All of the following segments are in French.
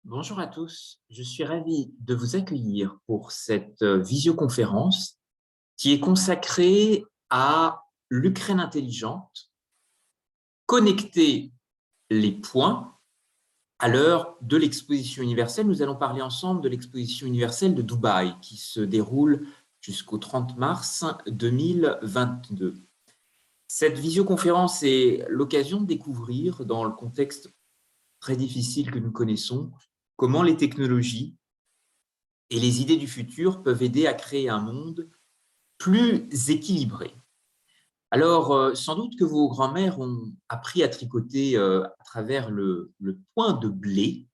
Bonjour à tous, je suis ravi de vous accueillir pour cette visioconférence qui est consacrée à l'Ukraine intelligente, connecter les points à l'heure de l'exposition universelle. Nous allons parler ensemble de l'exposition universelle de Dubaï qui se déroule jusqu'au 30 mars 2022. Cette visioconférence est l'occasion de découvrir, dans le contexte très difficile que nous connaissons, comment les technologies et les idées du futur peuvent aider à créer un monde plus équilibré. Alors, sans doute que vos grands-mères ont appris à tricoter à travers le point de blé.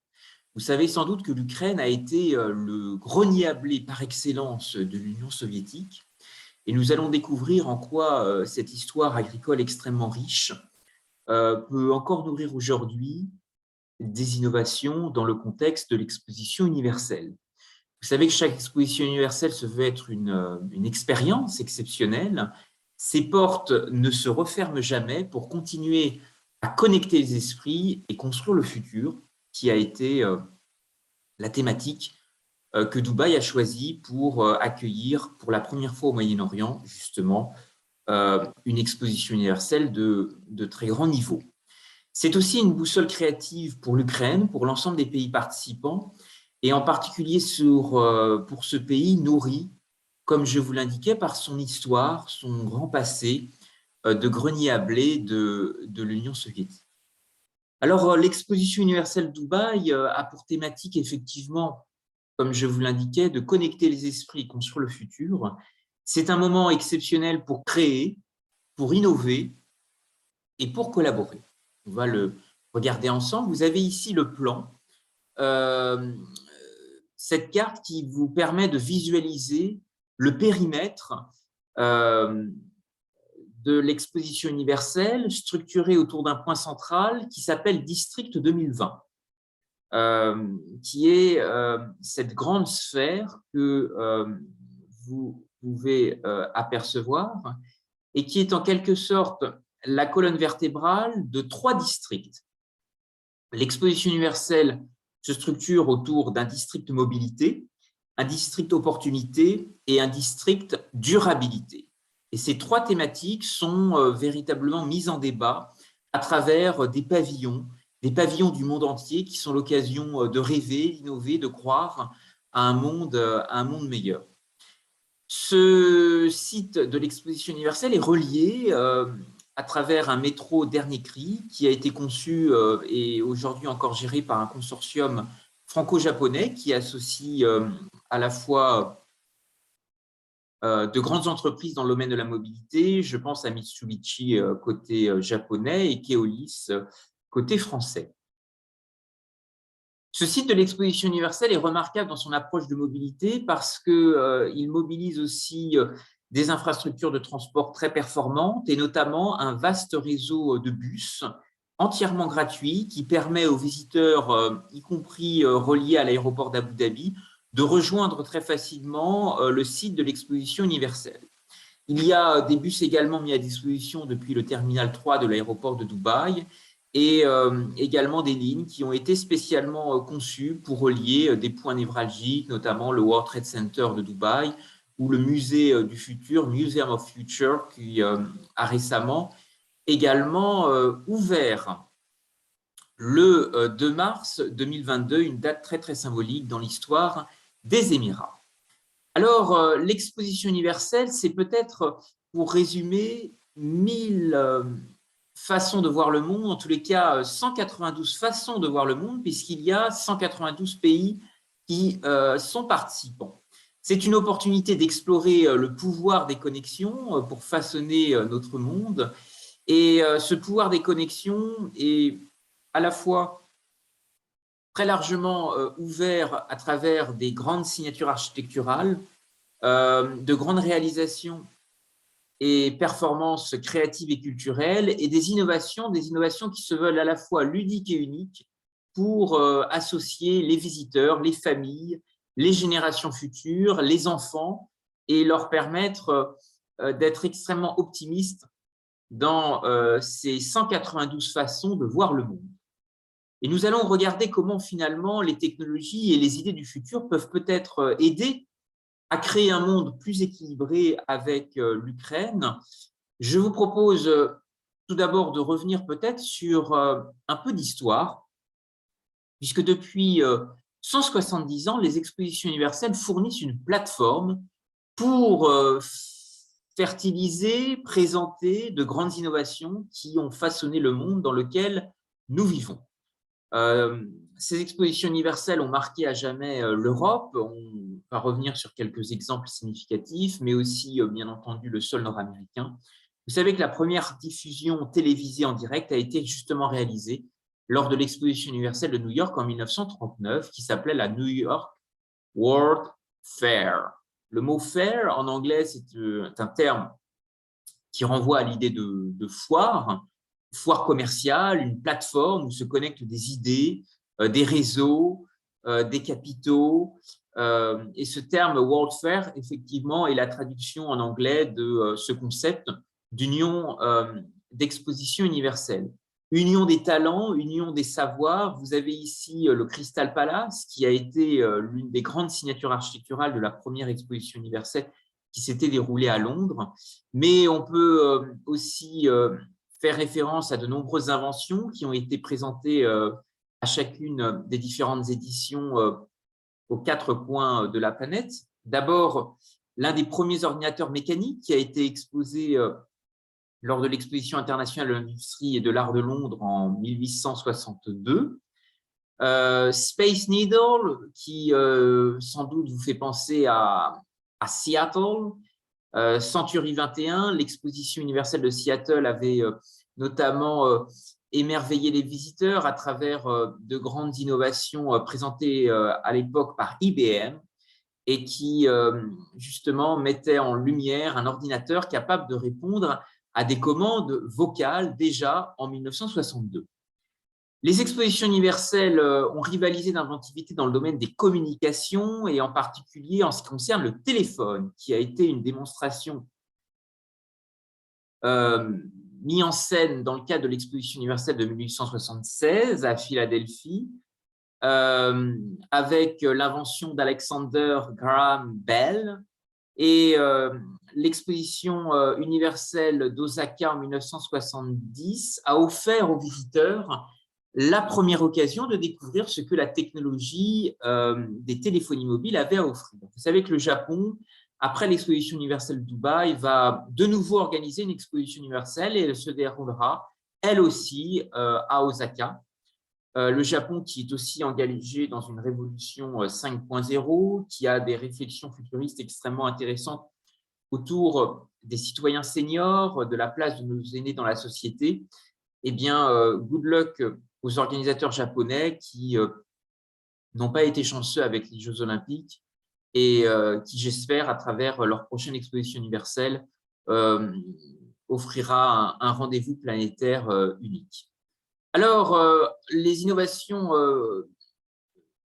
Vous savez sans doute que l'Ukraine a été le grenier à blé par excellence de l'Union soviétique. Et nous allons découvrir en quoi cette histoire agricole extrêmement riche peut encore nourrir aujourd'hui des innovations dans le contexte de l'exposition universelle. Vous savez que chaque exposition universelle se veut être une expérience exceptionnelle. Ces portes ne se referment jamais pour continuer à connecter les esprits et construire le futur, qui a été la thématique que Dubaï a choisi pour accueillir pour la première fois au Moyen-Orient, justement, une exposition universelle de très grand niveau. C'est aussi une boussole créative pour l'Ukraine, pour l'ensemble des pays participants, et en particulier pour ce pays nourri, comme je vous l'indiquais, par son histoire, son grand passé de grenier à blé de l'Union soviétique. Alors, l'exposition universelle Dubaï a pour thématique, effectivement, comme je vous l'indiquais, de connecter les esprits et construire le futur. C'est un moment exceptionnel pour créer, pour innover et pour collaborer. On va le regarder ensemble. Vous avez ici le plan, cette carte qui vous permet de visualiser le périmètre de l'exposition universelle structurée autour d'un point central qui s'appelle District 2020, qui est cette grande sphère que vous pouvez apercevoir et qui est en quelque sorte la colonne vertébrale de 3 districts. L'exposition universelle se structure autour d'un district mobilité, un district opportunité et un district durabilité. Et ces 3 thématiques sont véritablement mises en débat à travers des pavillons du monde entier qui sont l'occasion de rêver, d'innover, de croire à un monde meilleur. Ce site de l'exposition universelle est relié à travers un métro dernier cri qui a été conçu et aujourd'hui encore géré par un consortium franco-japonais qui associe à la fois de grandes entreprises dans le domaine de la mobilité. Je pense à Mitsubishi côté japonais et Keolis côté français. Ce site de l'exposition universelle est remarquable dans son approche de mobilité parce qu'il mobilise aussi des infrastructures de transport très performantes et notamment un vaste réseau de bus entièrement gratuit qui permet aux visiteurs, y compris reliés à l'aéroport d'Abu Dhabi, de rejoindre très facilement le site de l'exposition universelle. Il y a des bus également mis à disposition depuis le terminal 3 de l'aéroport de Dubaï et également des lignes qui ont été spécialement conçues pour relier des points névralgiques, notamment le World Trade Center de Dubaï ou le musée du futur, Museum of Future, qui a récemment également ouvert le 2 mars 2022, une date très très symbolique dans l'histoire des Émirats. Alors, l'exposition universelle, c'est peut-être, pour résumer, 1000 façons de voir le monde, en tous les cas 192 façons de voir le monde, puisqu'il y a 192 pays qui sont participants. C'est une opportunité d'explorer le pouvoir des connexions pour façonner notre monde. Et ce pouvoir des connexions est à la fois très largement ouvert à travers des grandes signatures architecturales, de grandes réalisations et performances créatives et culturelles, et des innovations qui se veulent à la fois ludiques et uniques pour associer les visiteurs, les familles, les générations futures, les enfants, et leur permettre d'être extrêmement optimistes dans ces 192 façons de voir le monde. Et nous allons regarder comment finalement les technologies et les idées du futur peuvent peut-être aider à créer un monde plus équilibré avec l'Ukraine. Je vous propose tout d'abord de revenir peut-être sur un peu d'histoire, puisque depuis 170 ans, les expositions universelles fournissent une plateforme pour fertiliser, présenter de grandes innovations qui ont façonné le monde dans lequel nous vivons. Ces expositions universelles ont marqué à jamais l'Europe. On va revenir sur quelques exemples significatifs, mais aussi, bien entendu, le sol nord-américain. Vous savez que la première diffusion télévisée en direct a été justement réalisée lors de l'exposition universelle de New York en 1939, qui s'appelait la New York World Fair. Le mot « fair » en anglais, c'est un terme qui renvoie à l'idée de foire commerciale, une plateforme où se connectent des idées, des réseaux, des capitaux. Et ce terme World Fair, effectivement, est la traduction en anglais de ce concept d'union d'exposition universelle. Union des talents, union des savoirs. Vous avez ici le Crystal Palace, qui a été l'une des grandes signatures architecturales de la première exposition universelle qui s'était déroulée à Londres. Mais on peut aussi faire référence à de nombreuses inventions qui ont été présentées à chacune des différentes éditions aux 4 coins de la planète. D'abord, l'un des premiers ordinateurs mécaniques qui a été exposé lors de l'exposition internationale de l'industrie et de l'art de Londres en 1862. Space Needle, qui sans doute vous fait penser à Seattle. Century 21, l'exposition universelle de Seattle avait notamment émerveillé les visiteurs à travers de grandes innovations présentées à l'époque par IBM et qui justement mettaient en lumière un ordinateur capable de répondre à des commandes vocales déjà en 1962. Les expositions universelles ont rivalisé d'inventivité dans le domaine des communications et en particulier en ce qui concerne le téléphone, qui a été une démonstration mise en scène dans le cadre de l'exposition universelle de 1876 à Philadelphie, avec l'invention d'Alexander Graham Bell, et l'exposition universelle d'Osaka en 1970 a offert aux visiteurs la première occasion de découvrir ce que la technologie des téléphonies mobiles avait à offrir. Vous savez que le Japon, après l'exposition universelle de Dubaï, va de nouveau organiser une exposition universelle et elle se déroulera, elle aussi, à Osaka. Le Japon qui est aussi engagé dans une révolution 5.0, qui a des réflexions futuristes extrêmement intéressantes autour des citoyens seniors, de la place de nos aînés dans la société. Eh bien, good luck aux organisateurs japonais qui n'ont pas été chanceux avec les Jeux Olympiques et qui, j'espère, à travers leur prochaine exposition universelle, offrira un rendez-vous planétaire unique. Alors, les innovations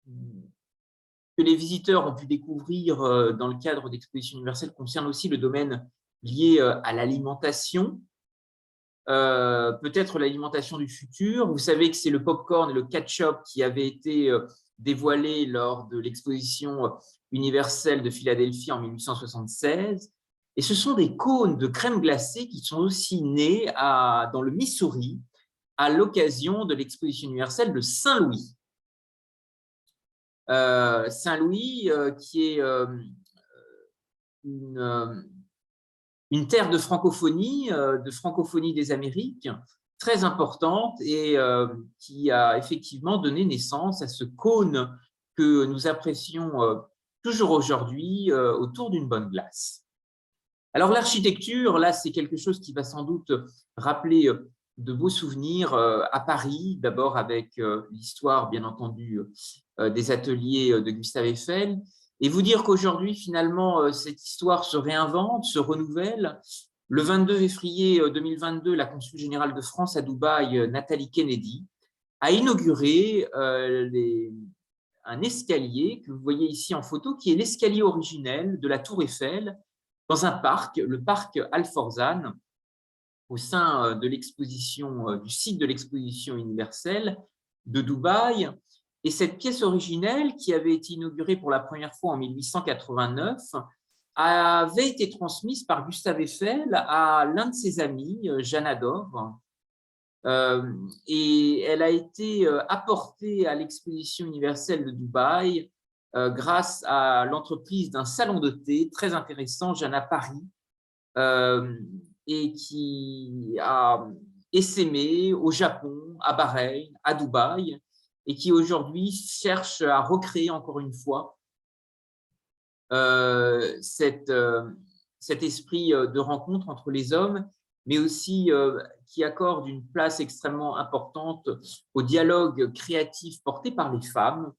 que les visiteurs ont pu découvrir dans le cadre d'expositions universelles concernent aussi le domaine lié à l'alimentation, peut-être l'alimentation du futur. Vous savez que c'est le popcorn et le ketchup qui avaient été dévoilés lors de l'exposition universelle de Philadelphie en 1876. Et ce sont des cônes de crème glacée qui sont aussi nés dans le Missouri à l'occasion de l'exposition universelle de Saint-Louis. Saint-Louis, qui est une terre de francophonie des Amériques, très importante et qui a effectivement donné naissance à ce cône que nous apprécions toujours aujourd'hui autour d'une bonne glace. Alors l'architecture, là, c'est quelque chose qui va sans doute rappeler de beaux souvenirs à Paris, d'abord avec l'histoire, bien entendu, des ateliers de Gustave Eiffel, et vous dire qu'aujourd'hui, finalement, cette histoire se réinvente, se renouvelle, Le 22 février 2022, la consul générale de France à Dubaï, Nathalie Kennedy, a inauguré un escalier que vous voyez ici en photo, qui est l'escalier originel de la Tour Eiffel dans un parc, le parc Al Forzan, au sein de l'exposition, du site de l'exposition universelle de Dubaï. Et cette pièce originelle, qui avait été inaugurée pour la première fois en 1889, avait été transmise par Gustave Eiffel à l'un de ses amis, Jeanne Adore, et elle a été apportée à l'exposition universelle de Dubaï grâce à l'entreprise d'un salon de thé très intéressant, Jana Paris, et qui a essaimé au Japon, à Bahreïn, à Dubaï, et qui aujourd'hui cherche à recréer encore une fois cet esprit de rencontre entre les hommes, mais aussi qui accorde une place extrêmement importante au dialogue créatif porté par les femmes,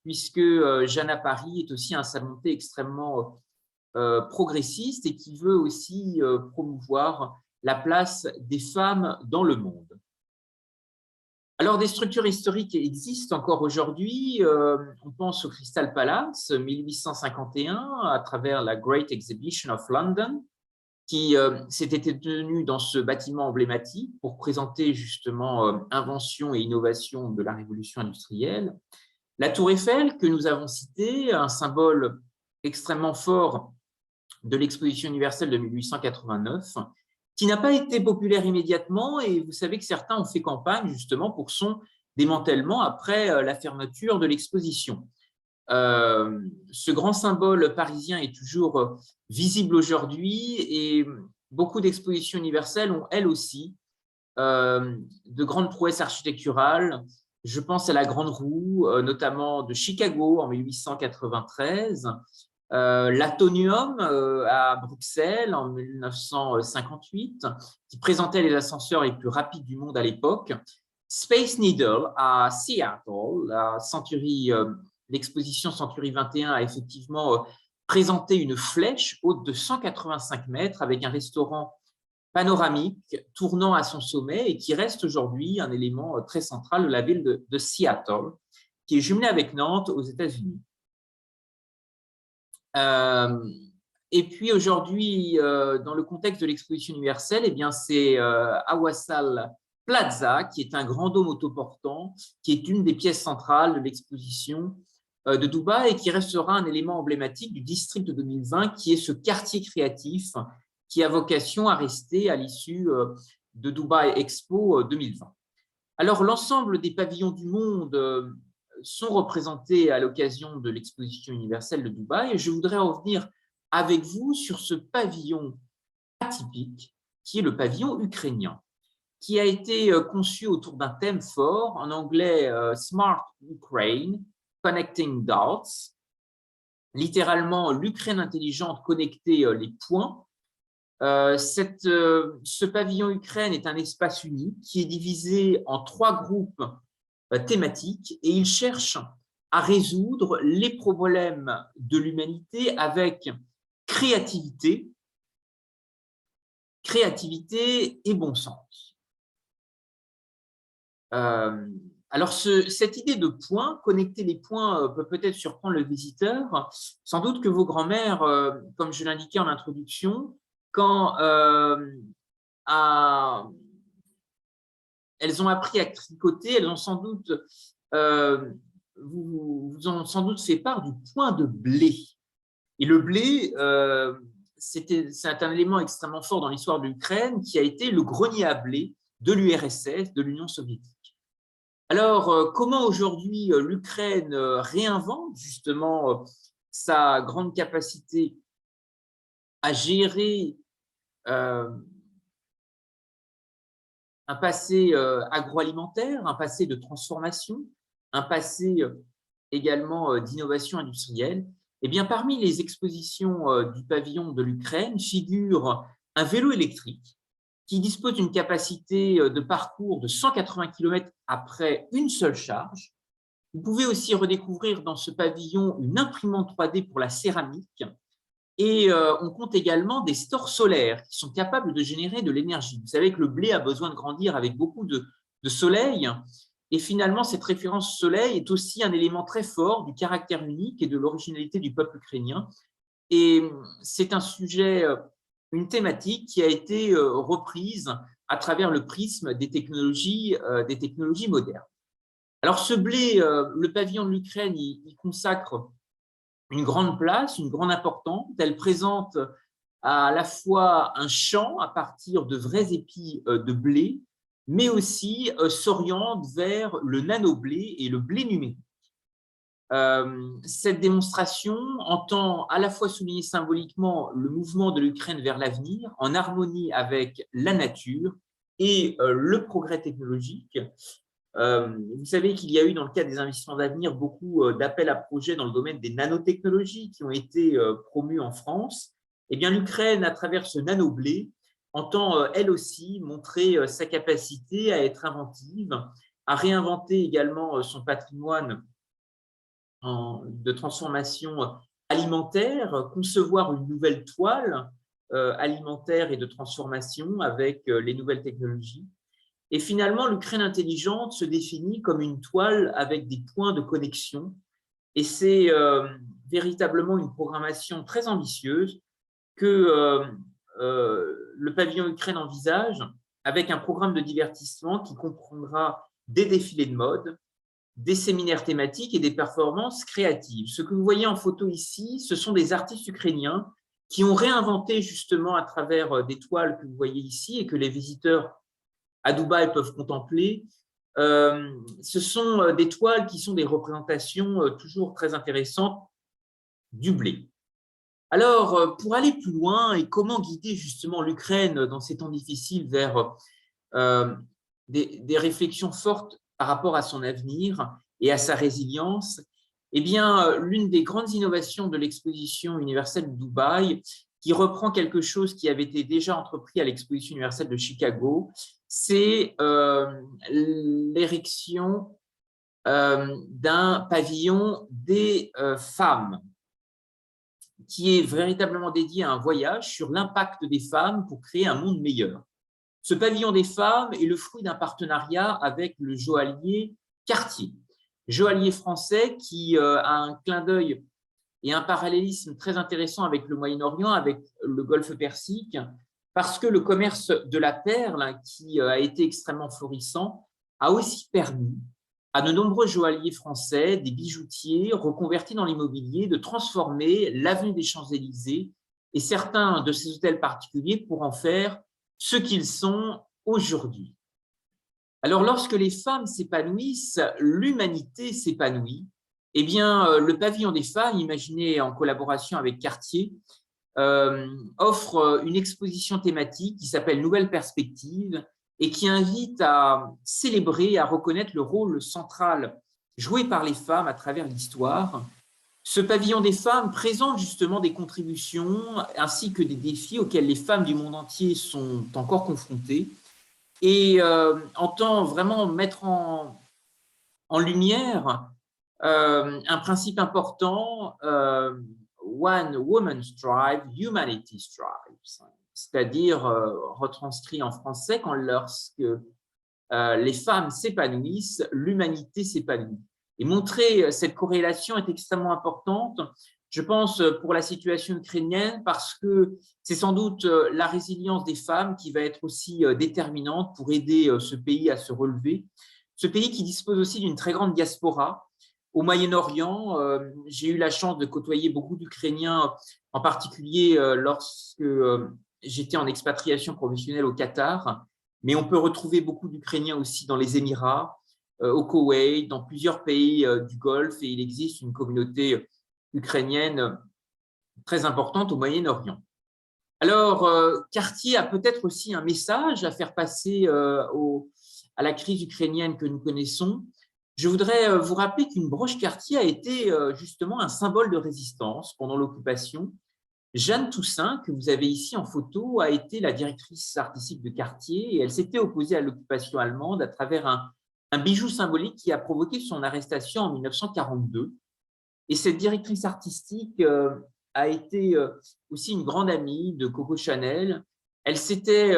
puisque Jana Paris est aussi un salon de thé extrêmement progressiste et qui veut aussi promouvoir la place des femmes dans le monde. Alors, des structures historiques existent encore aujourd'hui. On pense au Crystal Palace, 1851, à travers la Great Exhibition of London, qui s'était tenue dans ce bâtiment emblématique pour présenter justement invention et innovation de la révolution industrielle. La Tour Eiffel, que nous avons citée, un symbole extrêmement fort de l'exposition universelle de 1889, qui n'a pas été populaire immédiatement, et vous savez que certains ont fait campagne justement pour son démantèlement après la fermeture de l'exposition. Ce grand symbole parisien est toujours visible aujourd'hui, et beaucoup d'expositions universelles ont elles aussi de grandes prouesses architecturales. Je pense à la Grande Roue, notamment de Chicago en 1893, l'Atonium à Bruxelles en 1958, qui présentait les ascenseurs les plus rapides du monde à l'époque. Space Needle à Seattle, l'exposition Century 21 a effectivement présenté une flèche haute de 185 mètres avec un restaurant panoramique tournant à son sommet et qui reste aujourd'hui un élément très central de la ville de Seattle, qui est jumelée avec Nantes aux États-Unis. Et puis aujourd'hui, dans le contexte de l'exposition universelle, eh bien c'est Awasal Plaza, qui est un grand dôme autoportant, qui est une des pièces centrales de l'exposition de Dubaï et qui restera un élément emblématique du District 2020, qui est ce quartier créatif qui a vocation à rester à l'issue de Dubaï Expo 2020. Alors, l'ensemble des pavillons du monde sont représentés à l'occasion de l'exposition universelle de Dubaï, et je voudrais revenir avec vous sur ce pavillon atypique, qui est le pavillon ukrainien, qui a été conçu autour d'un thème fort, en anglais Smart Ukraine, Connecting Dots, littéralement l'Ukraine intelligente connecter les points. Ce pavillon Ukraine est un espace unique qui est divisé en 3 groupes thématiques, et il cherche à résoudre les problèmes de l'humanité avec créativité et bon sens. Alors, cette idée de points, connecter les points, peut peut-être surprendre le visiteur. Sans doute que vos grands-mères, comme je l'indiquais en introduction, quand elles ont appris à tricoter, elles ont sans doute, vous ont sans doute fait part du point de blé. Et le blé, c'est un élément extrêmement fort dans l'histoire de l'Ukraine, qui a été le grenier à blé de l'URSS, de l'Union soviétique. Alors, comment aujourd'hui l'Ukraine réinvente justement sa grande capacité à gérer un passé agroalimentaire, un passé de transformation, un passé également d'innovation industrielle? Eh bien, parmi les expositions du pavillon de l'Ukraine figure un vélo électrique qui dispose d'une capacité de parcours de 180 km après une seule charge. Vous pouvez aussi redécouvrir dans ce pavillon une imprimante 3D pour la céramique, Et on compte également des stores solaires qui sont capables de générer de l'énergie. Vous savez que le blé a besoin de grandir avec beaucoup de soleil. Et finalement, cette référence soleil est aussi un élément très fort du caractère unique et de l'originalité du peuple ukrainien. Et c'est un sujet, une thématique qui a été reprise à travers le prisme des technologies modernes. Alors ce blé, le pavillon de l'Ukraine, il consacre une grande place, une grande importance. Elle présente à la fois un champ à partir de vrais épis de blé, mais aussi s'oriente vers le nano-blé et le blé numérique. Cette démonstration entend à la fois souligner symboliquement le mouvement de l'Ukraine vers l'avenir, en harmonie avec la nature et le progrès technologique. Vous savez qu'il y a eu, dans le cadre des investissements d'avenir, beaucoup d'appels à projets dans le domaine des nanotechnologies qui ont été promus en France. Eh bien, l'Ukraine, à travers ce nano-blé, entend elle aussi montrer sa capacité à être inventive, à réinventer également son patrimoine de transformation alimentaire, concevoir une nouvelle toile alimentaire et de transformation avec les nouvelles technologies. Et finalement, l'Ukraine intelligente se définit comme une toile avec des points de connexion. Et c'est véritablement une programmation très ambitieuse que le pavillon Ukraine envisage, avec un programme de divertissement qui comprendra des défilés de mode, des séminaires thématiques et des performances créatives. Ce que vous voyez en photo ici, ce sont des artistes ukrainiens qui ont réinventé justement à travers des toiles que vous voyez ici et que les visiteurs à Dubaï peuvent contempler. Ce sont des toiles qui sont des représentations toujours très intéressantes du blé. Alors, pour aller plus loin et comment guider justement l'Ukraine dans ces temps difficiles vers des réflexions fortes par rapport à son avenir et à sa résilience, eh bien, l'une des grandes innovations de l'exposition universelle de Dubaï, qui reprend quelque chose qui avait été déjà entrepris à l'exposition universelle de Chicago, c'est l'érection d'un pavillon des femmes, qui est véritablement dédié à un voyage sur l'impact des femmes pour créer un monde meilleur. Ce pavillon des femmes est le fruit d'un partenariat avec le joaillier Cartier, joaillier français qui a un clin d'œil et un parallélisme très intéressant avec le Moyen-Orient, avec le Golfe Persique, parce que le commerce de la perle, qui a été extrêmement florissant, a aussi permis à de nombreux joailliers français, des bijoutiers reconvertis dans l'immobilier, de transformer l'avenue des Champs-Élysées et certains de ces hôtels particuliers pour en faire ce qu'ils sont aujourd'hui. Alors, lorsque les femmes s'épanouissent, l'humanité s'épanouit. Eh bien, le pavillon des femmes, imaginé en collaboration avec Cartier, offre une exposition thématique qui s'appelle Nouvelles perspectives et qui invite à célébrer, à reconnaître le rôle central joué par les femmes à travers l'histoire. Ce pavillon des femmes présente justement des contributions ainsi que des défis auxquels les femmes du monde entier sont encore confrontées et entend vraiment mettre en lumière un principe important, One Woman Strive, Humanity Strives, c'est-à-dire retranscrit en français, quand lorsque les femmes s'épanouissent, l'humanité s'épanouit. Et montrer cette corrélation est extrêmement importante, je pense, pour la situation ukrainienne, parce que c'est sans doute la résilience des femmes qui va être aussi déterminante pour aider ce pays à se relever. Ce pays qui dispose aussi d'une très grande diaspora. Au Moyen-Orient, j'ai eu la chance de côtoyer beaucoup d'Ukrainiens, en particulier lorsque j'étais en expatriation professionnelle au Qatar, mais on peut retrouver beaucoup d'Ukrainiens aussi dans les Émirats, au Koweït, dans plusieurs pays du Golfe, et il existe une communauté ukrainienne très importante au Moyen-Orient. Alors, Cartier a peut-être aussi un message à faire passer à la crise ukrainienne que nous connaissons. Je voudrais vous rappeler qu'une broche Cartier a été justement un symbole de résistance pendant l'occupation. Jeanne Toussaint, que vous avez ici en photo, a été la directrice artistique de Cartier et elle s'était opposée à l'occupation allemande à travers un bijou symbolique qui a provoqué son arrestation en 1942. Et cette directrice artistique a été aussi une grande amie de Coco Chanel. Elle s'était,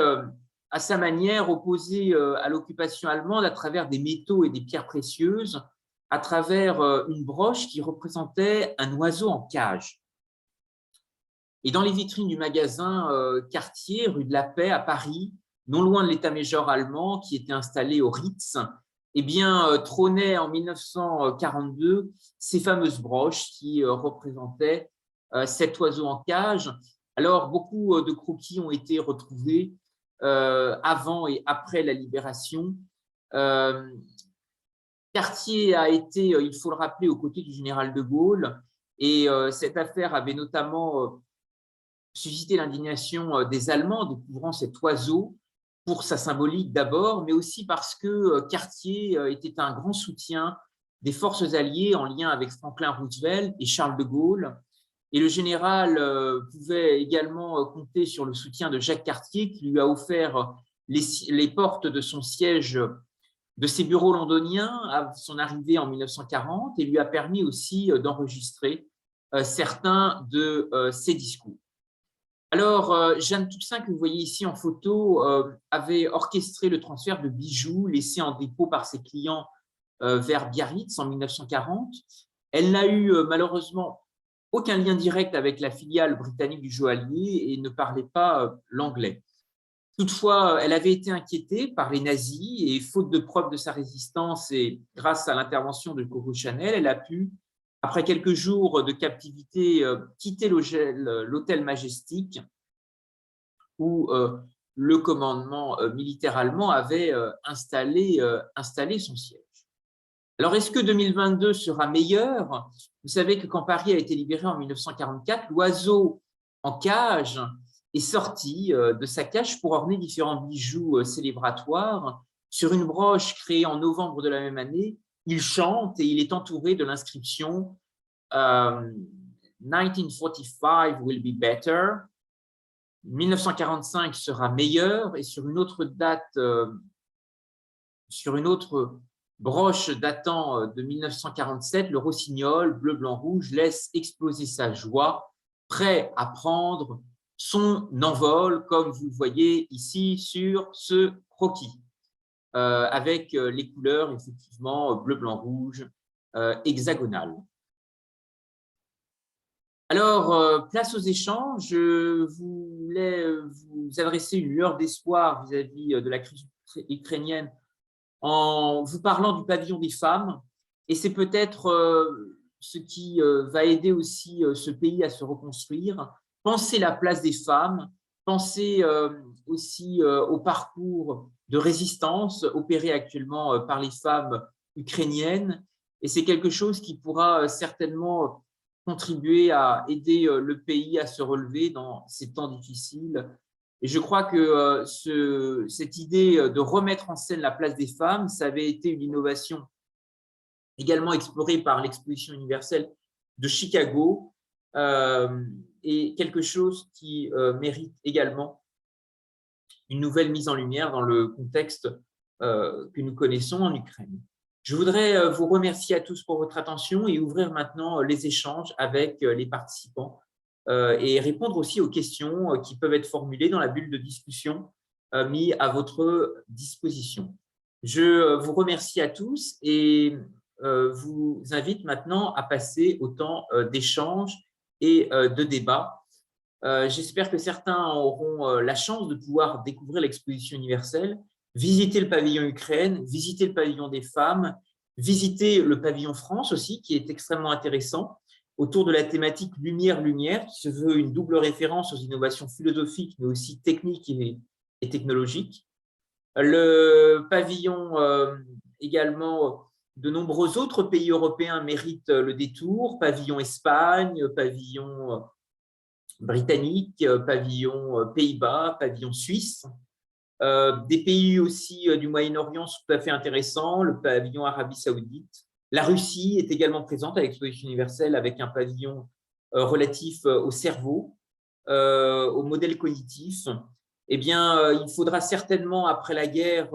à sa manière, opposée à l'occupation allemande à travers des métaux et des pierres précieuses, à travers une broche qui représentait un oiseau en cage. Et dans les vitrines du magasin Cartier, rue de la Paix, à Paris, non loin de l'état-major allemand qui était installé au Ritz, eh bien, trônaient en 1942 ces fameuses broches qui représentaient cet oiseau en cage. Alors, beaucoup de croquis ont été retrouvés avant et après la libération. Cartier a été, il faut le rappeler, aux côtés du général de Gaulle, et cette affaire avait notamment suscité l'indignation des Allemands découvrant cet oiseau pour sa symbolique d'abord, mais aussi parce que Cartier était un grand soutien des forces alliées en lien avec Franklin Roosevelt et Charles de Gaulle. Et le général pouvait également compter sur le soutien de Jacques Cartier, qui lui a offert les portes de son siège, de ses bureaux londoniens à son arrivée en 1940, et lui a permis aussi d'enregistrer certains de ses discours. Alors, Jeanne Toussaint, que vous voyez ici en photo, avait orchestré le transfert de bijoux laissés en dépôt par ses clients vers Biarritz en 1940. Elle n'a eu malheureusement aucun lien direct avec la filiale britannique du joaillier et ne parlait pas l'anglais. Toutefois, elle avait été inquiétée par les nazis et, faute de preuves de sa résistance et grâce à l'intervention de Coco Chanel, elle a pu, après quelques jours de captivité, quitter l'hôtel Majestic où le commandement militaire allemand avait installé son siège. Alors, est-ce que 2022 sera meilleur? Vous savez que quand Paris a été libéré en 1944, l'oiseau en cage est sorti de sa cage pour orner différents bijoux célébratoires. Sur une broche créée en novembre de la même année, il chante et il est entouré de l'inscription 1945 will be better. 1945 sera meilleur, et sur une autre date, sur une autre broche datant de 1947, le rossignol bleu, blanc, rouge laisse exploser sa joie, prêt à prendre son envol, comme vous le voyez ici sur ce croquis, avec les couleurs effectivement bleu, blanc, rouge, hexagonales. Alors, place aux échanges. Je voulais vous adresser une lueur d'espoir vis-à-vis de la crise ukrainienne en vous parlant du pavillon des femmes. Et c'est peut-être ce qui va aider aussi ce pays à se reconstruire. Pensez la place des femmes, pensez aussi au parcours de résistance opéré actuellement par les femmes ukrainiennes. Et c'est quelque chose qui pourra certainement contribuer à aider le pays à se relever dans ces temps difficiles. Et je crois que cette idée de remettre en scène la place des femmes, ça avait été une innovation également explorée par l'exposition universelle de Chicago et quelque chose qui mérite également une nouvelle mise en lumière dans le contexte que nous connaissons en Ukraine. Je voudrais vous remercier à tous pour votre attention et ouvrir maintenant les échanges avec les participants et répondre aussi aux questions qui peuvent être formulées dans la bulle de discussion mise à votre disposition. Je vous remercie à tous et vous invite maintenant à passer au temps d'échange et de débat. J'espère que certains auront la chance de pouvoir découvrir l'exposition universelle, visiter le pavillon Ukraine, visiter le pavillon des femmes, visiter le pavillon France aussi, qui est extrêmement intéressant, autour de la thématique Lumière-Lumière, qui se veut une double référence aux innovations philosophiques, mais aussi techniques et technologiques. Le pavillon également, de nombreux autres pays européens méritent le détour, pavillon Espagne, pavillon britannique, pavillon Pays-Bas, pavillon Suisse. Des pays aussi du Moyen-Orient sont tout à fait intéressants, le pavillon Arabie Saoudite. La Russie est également présente à l'exposition universelle avec un pavillon relatif au cerveau, au modèle cognitif. Eh bien, il faudra certainement, après la guerre,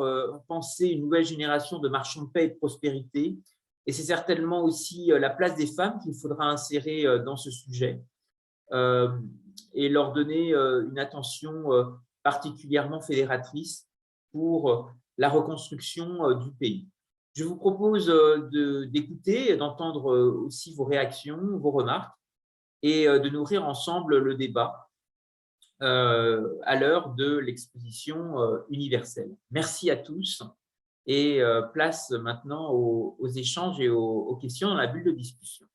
penser une nouvelle génération de marchands de paix et de prospérité. Et c'est certainement aussi la place des femmes qu'il faudra insérer dans ce sujet. et leur donner une attention particulièrement fédératrice pour la reconstruction du pays. Je vous propose d'écouter, d'entendre aussi vos réactions, vos remarques et de nourrir ensemble le débat à l'heure de l'exposition universelle. Merci à tous et place maintenant aux échanges et aux questions dans la bulle de discussion.